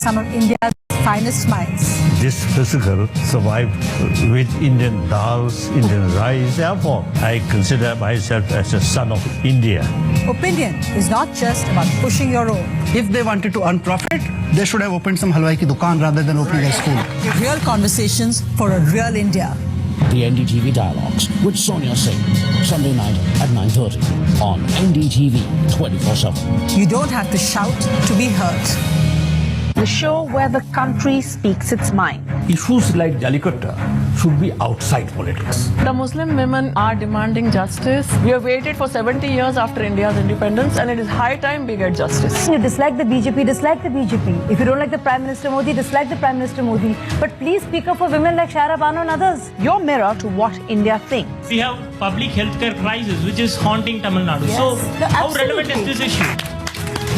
some of India's finest minds. This physical survived with Indian dals, Indian rice. Therefore, I consider myself as a son of India. Opinion is not just about pushing your own. If they wanted to earn profit, they should have opened some halwai ki dukaan rather than opening a school. Real conversations for a real India. The NDTV Dialogues with Sonia Singh, Sunday night at 9:30 on NDTV 24/7. You don't have to shout to be heard. The show where the country speaks its mind. Issues like Jallikattu should be outside politics. The Muslim women are demanding justice. We have waited for 70 years after India's independence, and it is high time we get justice. You dislike the BJP, dislike the BJP. If you don't like the Prime Minister Modi, dislike the Prime Minister Modi. But please speak up for women like Shara Bano and others. Your mirror to what India thinks. We have public healthcare crisis which is haunting Tamil Nadu. Yes. So how relevant is this issue?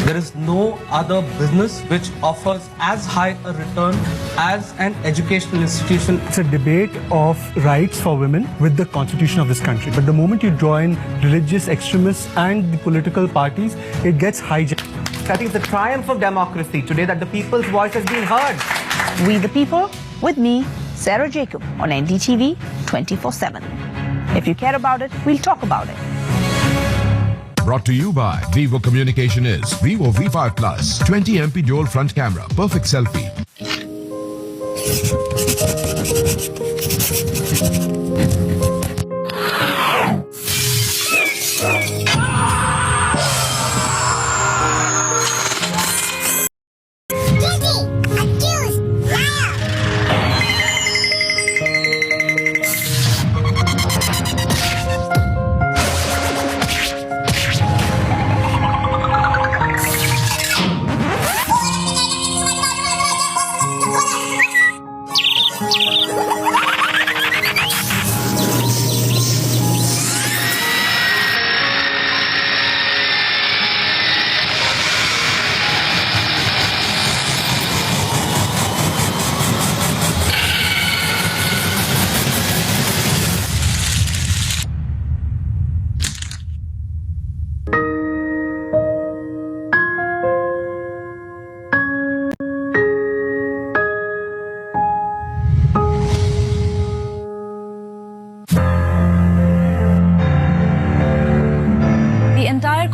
There is no other business which offers as high a return as an educational institution. It's a debate of rights for women with the constitution of this country. But the moment you join religious extremists and the political parties, it gets hijacked. I think it's a triumph of democracy today that the people's voice has been heard. We the people, with me, Sarah Jacob, on NDTV 24/7. If you care about it, we'll talk about it. Brought to you by Vivo Communication is Vivo V5 Plus 20 MP dual front camera, perfect selfie.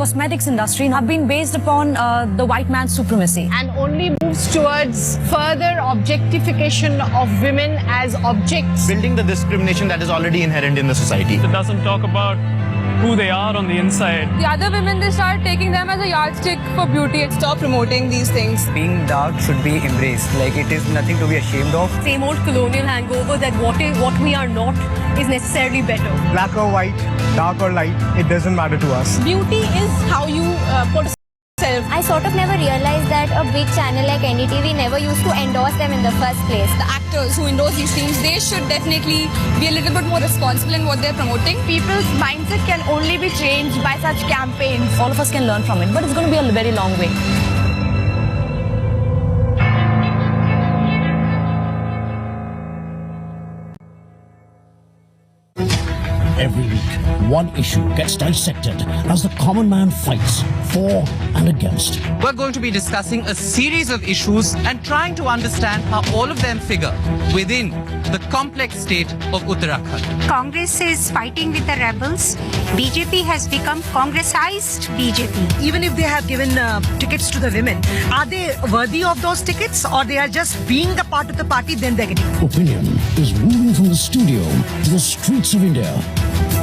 Cosmetics industry have been based upon the white man's supremacy. And only moves towards further objectification of women as objects. Building the discrimination that is already inherent in the society. It doesn't talk about who they are on the inside. The other women, they start taking them as a yardstick for beauty. Stop promoting these things. Being dark should be embraced. Like it is nothing to be ashamed of. Same old colonial hangover that what we are not is necessarily better. Black or white, dark or light, it doesn't matter to us. Beauty is how you put self. I sort of never realized that a big channel like NDTV never used to endorse them in the first place. The actors who endorse these teams, they should definitely be a little bit more responsible in what they're promoting. People's mindset can only be changed by such campaigns. All of us can learn from it, but it's going to be a very long way. Every week, one issue gets dissected as the common man fights for and against. We're going to be discussing a series of issues and trying to understand how all of them figure within the complex state of Uttarakhand. Congress is fighting with the rebels. BJP has become Congressized BJP. Even if they have given tickets to the women, are they worthy of those tickets, or they are just being a part of the party, then they're getting? Opinion is moving from the studio to the streets of India.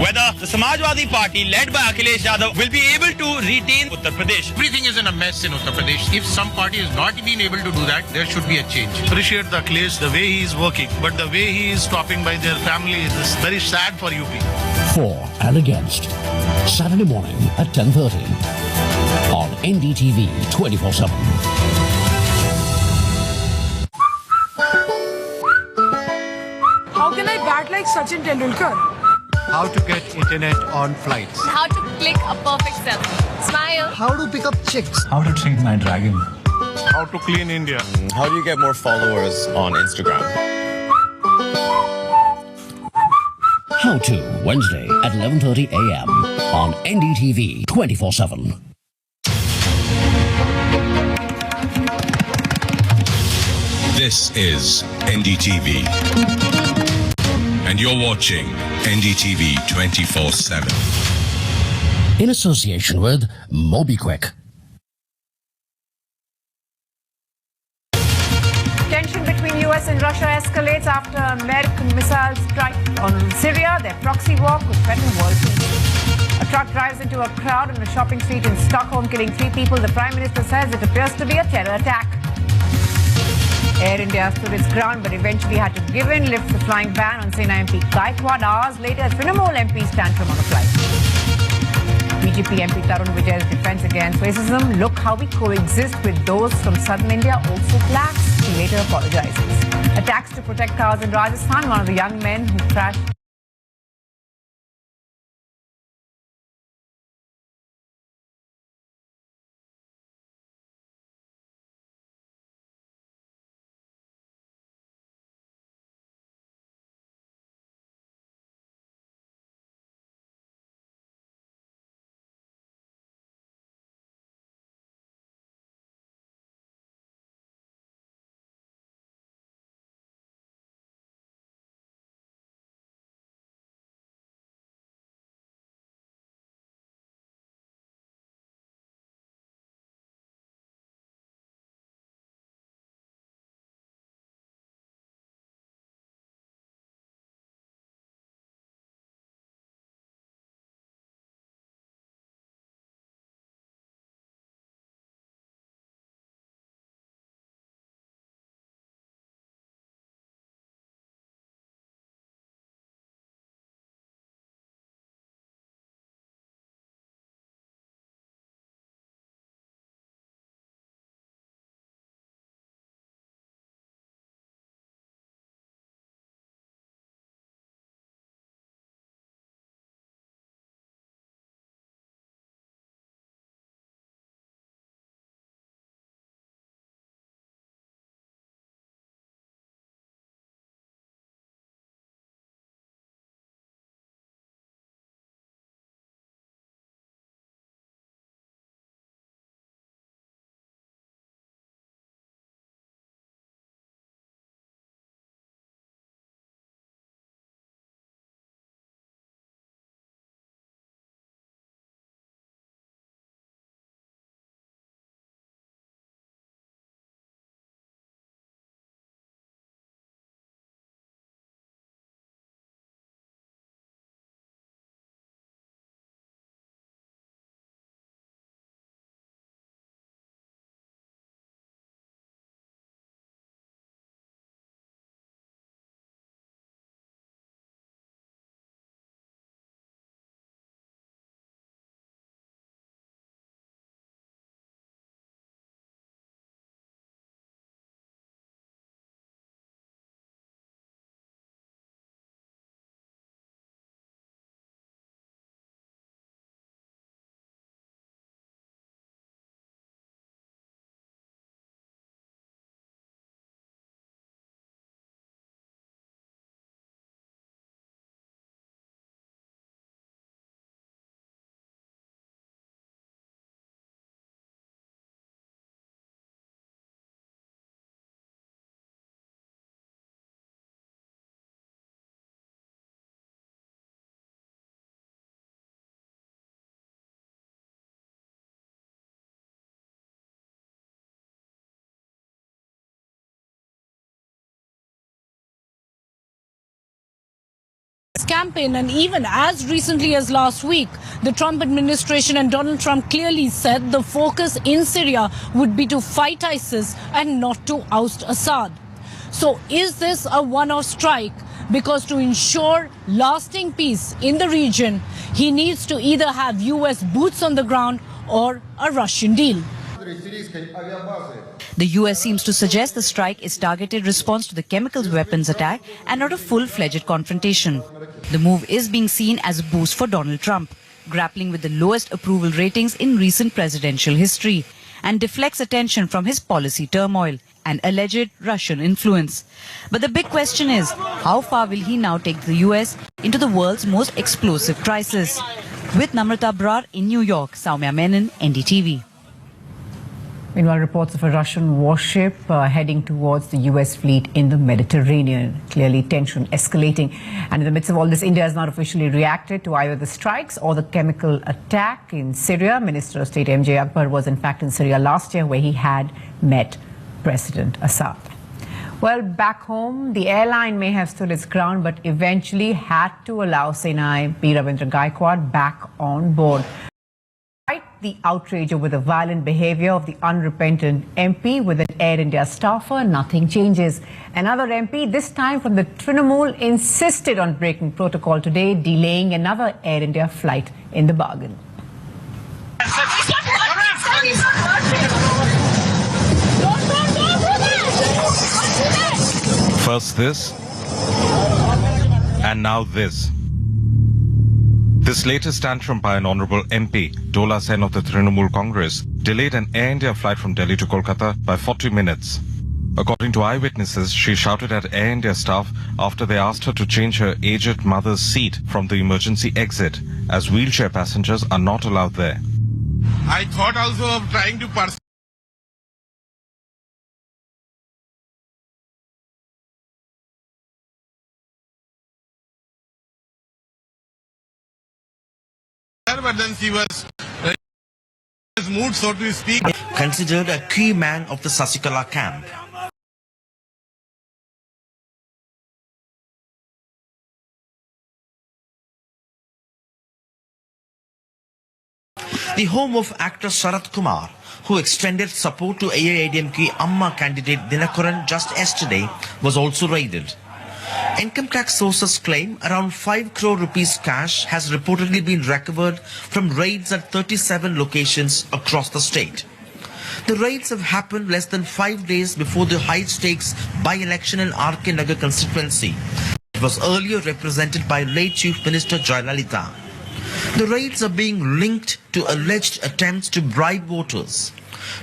Whether the Samajwadi Party led by Akhilesh Yadav will be able to retain Uttar Pradesh. Everything is in a mess in Uttar Pradesh. If some party has not been able to do that, there should be a change. Appreciate the Akhilesh, the way he is working, but the way he is stopping by their family is very sad for UP. For and against. Saturday morning at 10:30 on NDTV 24/7. How can I bat like Sachin Tendulkar? How to get internet on flights. How to click a perfect selfie. Smile. How to pick up chicks. How to train my dragon. How to clean India. How do you get more followers on Instagram? How to, Wednesday at 11:30 a.m. on NDTV 24/7. This is NDTV. And you're watching NDTV 24/7. In association with MobiQuick. Tension between US and Russia escalates after American missiles strike on Syria. Their proxy war could threaten world peace. A truck drives into a crowd in a shopping street in Stockholm, killing 3 people. The Prime Minister says it appears to be a terror attack. Air India stood its ground but eventually had to give in, lifts the flying ban on Sena MP Gaikwad hours later. Trinamool MP's tantrum on a flight. BJP MP Tarun Vijay's defence against racism. Look how we coexist with those from southern India also collapsed. He later apologizes. Attacks to protect cows in Rajasthan. One of the young men who crashed. Campaign, and even as recently as last week, the Trump administration and Donald Trump clearly said the focus in Syria would be to fight ISIS and not to oust Assad. So is this a one-off strike? Because to ensure lasting peace in the region, he needs to either have US boots on the ground or a Russian deal. The US seems to suggest the strike is targeted response to the chemical weapons attack and not a full-fledged confrontation. The move is being seen as a boost for Donald Trump, grappling with the lowest approval ratings in recent presidential history, and deflects attention from his policy turmoil and alleged Russian influence. But the big question is, how far will he now take the US into the world's most explosive crisis? With Namrata Brar in New York, Soumya Menon, NDTV. Meanwhile, reports of a Russian warship heading towards the US fleet in the Mediterranean. Clearly, tension escalating. And in the midst of all this, India has not officially reacted to either the strikes or the chemical attack in Syria. Minister of State M.J. Akbar was in fact in Syria last year, where he had met President Assad. Well, back home, the airline may have stood its ground, but eventually had to allow Senai P. Ravindra Gaikwad back on board. Despite the outrage over the violent behavior of the unrepentant MP with an Air India staffer, nothing changes. Another MP, this time from the Trinamool, insisted on breaking protocol today, delaying another Air India flight in the bargain. First this, and now this. This latest tantrum by an honourable MP, Dola Sen of the Trinamool Congress, delayed an Air India flight from Delhi to Kolkata by 40 minutes. According to eyewitnesses, she shouted at Air India staff after they asked her to change her aged mother's seat from the emergency exit, as wheelchair passengers are not allowed there. I thought also of trying to pursue. But then she was moved, so to speak. Considered a key man of the Sasikala camp. The home of actor Sarath Kumar, who extended support to AIADMK Amma candidate Dinakuran just yesterday, was also raided. Income tax sources claim around 5 crore rupees cash has reportedly been recovered from raids at 37 locations across the state. The raids have happened less than 5 days before the high-stakes by-election in RK Nagar constituency. It was earlier represented by late Chief Minister Jayalalitha. The raids are being linked to alleged attempts to bribe voters.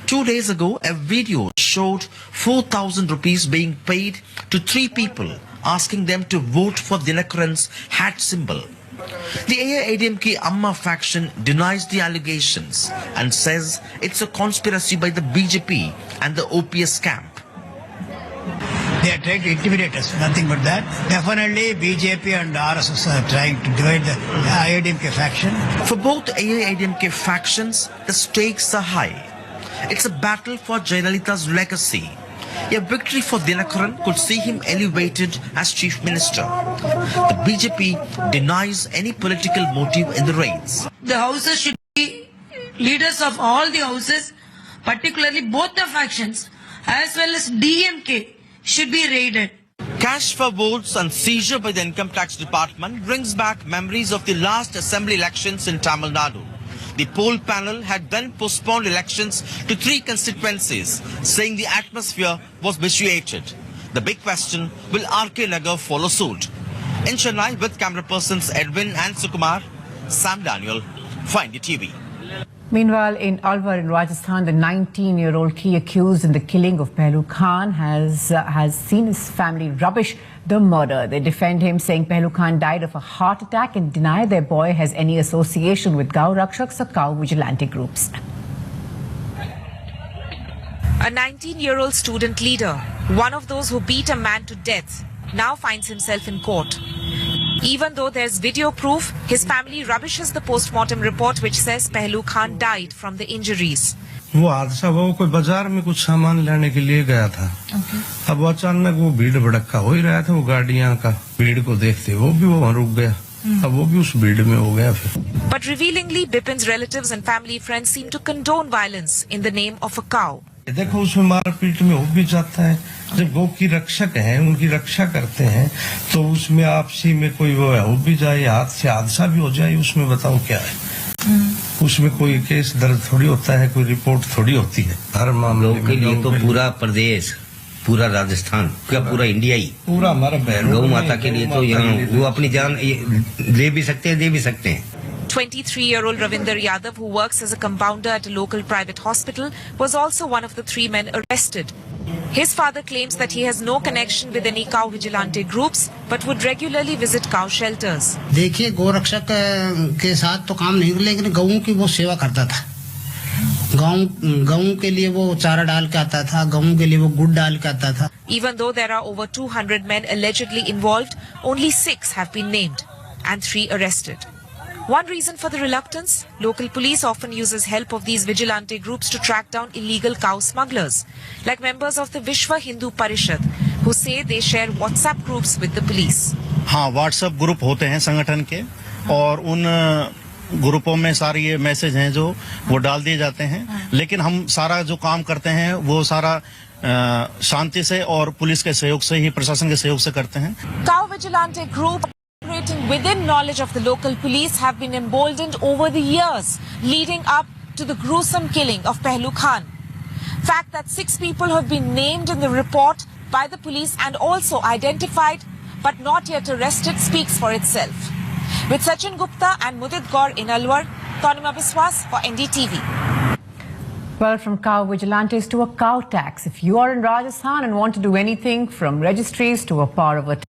2 days ago, a video showed 4,000 rupees being paid to 3 people, asking them to vote for Dinakuran's hat symbol. The AIADMK Amma faction denies the allegations and says it's a conspiracy by the BJP and the OPS camp. They are trying to intimidate us, nothing but that. Definitely BJP and RSS are trying to divide the AIADMK faction. For both AIADMK factions, the stakes are high. It's a battle for Jayalalitha's legacy. A victory for Dinakuran could see him elevated as Chief Minister. The BJP denies any political motive in the raids. The houses should be leaders of all the houses, particularly both the factions, as well as DMK, should be raided. Cash for votes and seizure by the Income Tax Department brings back memories of the last assembly elections in Tamil Nadu. The poll panel had then postponed elections to 3 constituencies, saying the atmosphere was vitiated. The big question, will RK Nagar follow suit? In Chennai, with camera persons Edwin and Sukumar, Sam Daniel, Find the TV. Meanwhile, in Alwar in Rajasthan, the 19-year-old key accused in the killing of Pehlu Khan has seen his family rubbish the murder. They defend him, saying Pehlu Khan died of a heart attack, and deny their boy has any association with Gau Rakshaks or cow vigilante groups. A 19-year-old student leader, one of those who beat a man to death, now finds himself in court. Even though there's video proof, his family rubbishes the post-mortem report which says Pehlu Khan died from the injuries. वो हादसा वो कोई बाजार में कुछ सामान लेने के लिए गया था। अब वो अचानक वो भीड़ भड़का हो ही रहा था, वो गाड़ियां का भीड़ को देखते वो भी वहां रुक गया। अब वो भी उस भीड़ में हो गया फिर। But revealingly, Bipin's relatives and family friends seem to condone violence in the name of a cow. देखो उसमें मारपीट में हो भी जाता है। जब गौ की रक्षक हैं, उनकी रक्षा करते हैं, तो उसमें आपसी में कोई वो हो भी जाए, हाथ से हादसा भी हो जाए, उसमें बताओ क्या है? उसमें कोई केस दर्ज थोड़ी होता है, कोई रिपोर्ट थोड़ी होती है। हर मामले के लिए तो पूरा प्रदेश, पूरा राजस्थान, पूरा इंडिया ही, पूरा हमारा गौ माता के लिए तो यहाँ वो अपनी जान दे भी सकते हैं, दे भी सकते हैं। 23-year-old Ravinder Yadav, who works as a compounder at a local private hospital, was also one of the 3 men arrested. His father claims that he has no connection with any cow vigilante groups, but would regularly visit cow shelters. देखिए, गौ रक्षक के साथ तो काम नहीं, लेकिन गौओं की वो सेवा करता था। गेहूं के लिए वो चारा डाल के आता था, गेहूं के लिए वो गुड़ डाल के आता था. Even though there are over 200 men allegedly involved, only 6 have been named and 3 arrested. One reason for the reluctance, local police often uses help of these vigilante groups to track down illegal cow smugglers, like members of the Vishwa Hindu Parishad, who say they share WhatsApp groups with the police. हाँ, WhatsApp group होते हैं संगठन के और उन ग्रुपों में सारे ये मैसेज हैं जो वो डाल दिए जाते हैं, लेकिन हम सारा जो काम करते हैं वो सारा शांति से और पुलिस के सहयोग से ही, प्रशासन के सहयोग से करते हैं. Cow vigilante group operating within knowledge of the local police have been emboldened over the years, leading up to the gruesome killing of Pehlu Khan. Fact that 6 people have been named in the report by the police and also identified but not yet arrested speaks for itself. With Sachin Gupta and Mudit Gaur in Alwar, Tanima Biswas for NDTV. Well, from cow vigilantes to a cow tax. If you are in Rajasthan and want to do anything from registries to a power of attorney,